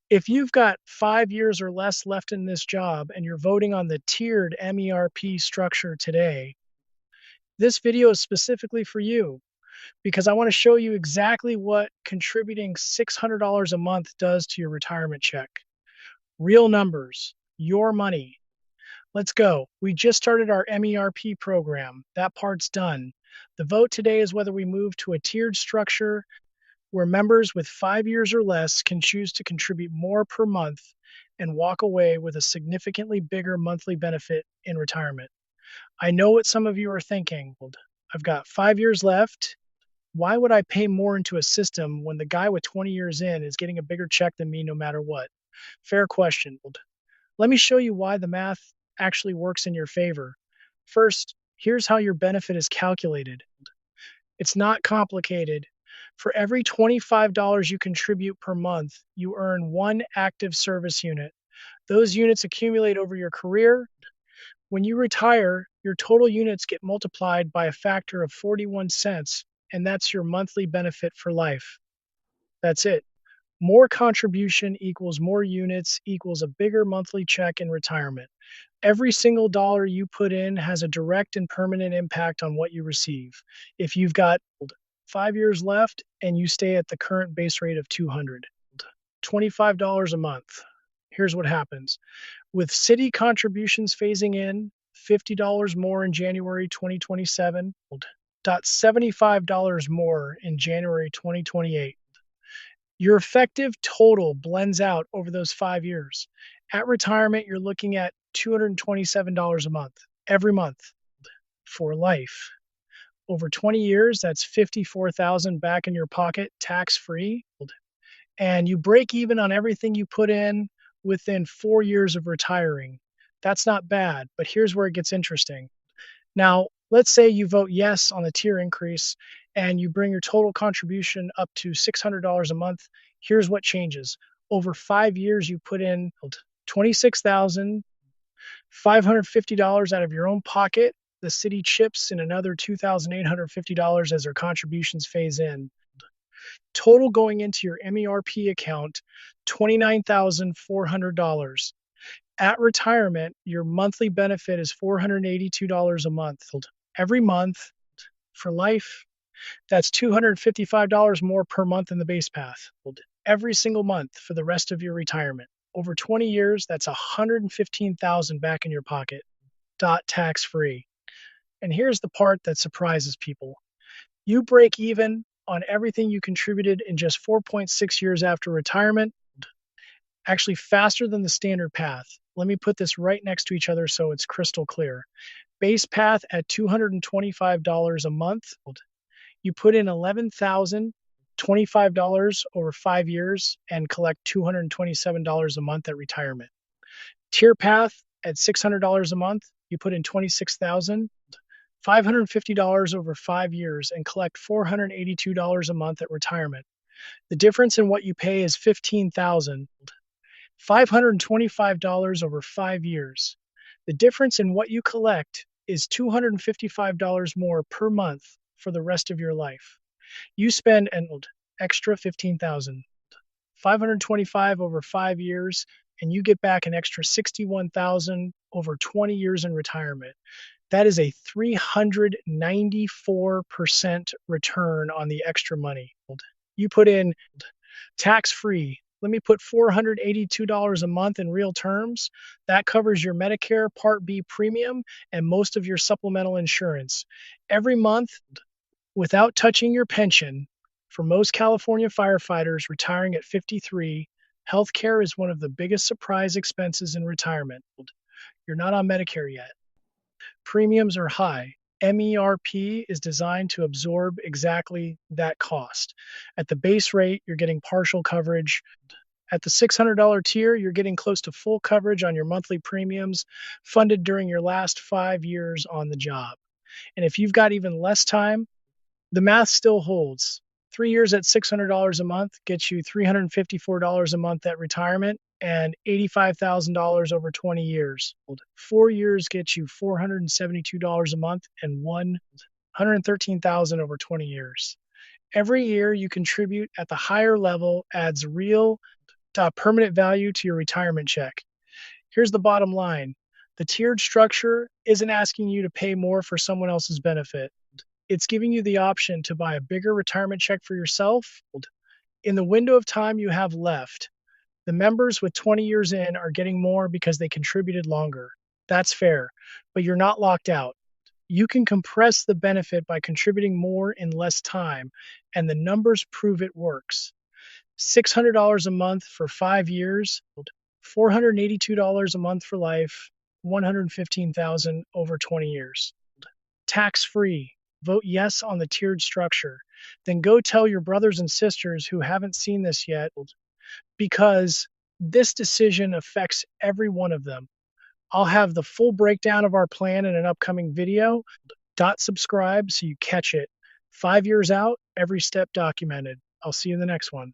If you've got 5 years or less left in this job and you're voting on the tiered MERP structure today, this video is specifically for you because I want to show you exactly what contributing $600 a month does to your retirement check. Real numbers, your money. Let's go. We just started our MERP program. That part's done. The vote today is whether we move to a tiered structure where members with 5 years or less can choose to contribute more per month and walk away with a significantly bigger monthly benefit in retirement. I know what some of you are thinking. "Well, I've got 5 years left. Why would I pay more into a system when the guy with 20 years in is getting a bigger check than me no matter what?" Fair question. Well, let me show you why the math actually works in your favor. First, here's how your benefit is calculated. It's not complicated. For every $25 you contribute per month, you earn one active service unit. Those units accumulate over your career. When you retire, your total units get multiplied by a factor of 41 cents, and that's your monthly benefit for life. That's it. More contribution equals more units equals a bigger monthly check in retirement. Every single dollar you put in has a direct and permanent impact on what you receive. If you've got 5 years left and you stay at the current base rate of 200, $25 a month. Here's what happens. With city contributions phasing in, $50 more in January 2027, $75 more in January 2028. Your effective total blends out over those 5 years. At retirement, you're looking at $227 a month, every month for life. Over 20 years, that's 54,000 back in your pocket, tax free. And you break even on everything you put in within 4 years of retiring. That's not bad, but here's where it gets interesting. Now, let's say you vote yes on the tier increase and you bring your total contribution up to $600 a month. Here's what changes. Over 5 years, you put in $26,550 out of your own pocket. The city chips in another $2,850 as their contributions phase in. Total going into your MERP account, $29,400. At retirement, your monthly benefit is $482 a month. Every month for life, that's $255 more per month in the base path. Every single month for the rest of your retirement. Over 20 years, that's $115,000 back in your pocket, tax free. And here's the part that surprises people. You break even on everything you contributed in just 4.6 years after retirement, actually faster than the standard path. Let me put this right next to each other so it's crystal clear. Base path at $225 a month, you put in $11,025 over 5 years and collect $227 a month at retirement. Tier path at $600 a month, you put in $26,550 over 5 years and collect $482 a month at retirement. The difference in what you pay is $15,525 over 5 years. The difference in what you collect is $255 more per month for the rest of your life. You spend an extra $15,525 over 5 years, and you get back an extra $61,000 over 20 years in retirement. That is a 394% return on the extra money. You put in tax-free. Let me put $482 a month in real terms. That covers your Medicare Part B premium and most of your supplemental insurance. Every month, without touching your pension, for most California firefighters retiring at 53, healthcare is one of the biggest surprise expenses in retirement. You're not on Medicare yet. Premiums are high. MERP is designed to absorb exactly that cost. At the base rate, you're getting partial coverage. At the $600 tier, you're getting close to full coverage on your monthly premiums funded during your last 5 years on the job. And if you've got even less time, the math still holds. 3 years at $600 a month gets you $354 a month at retirement and $85,000 over 20 years. 4 years gets you $472 a month and $113,000 over 20 years. Every year you contribute at the higher level adds real permanent value to your retirement check. Here's the bottom line. The tiered structure isn't asking you to pay more for someone else's benefit. It's giving you the option to buy a bigger retirement check for yourself in the window of time you have left. The members with 20 years in are getting more because they contributed longer. That's fair, but you're not locked out. You can compress the benefit by contributing more in less time, and the numbers prove it works. $600 a month for 5 years, $482 a month for life, 115,000 over 20 years. Tax free. Vote yes on the tiered structure. Then go tell your brothers and sisters who haven't seen this yet, because this decision affects every one of them. I'll have the full breakdown of our plan in an upcoming video. Subscribe so you catch it. 5 years out, every step documented. I'll see you in the next one.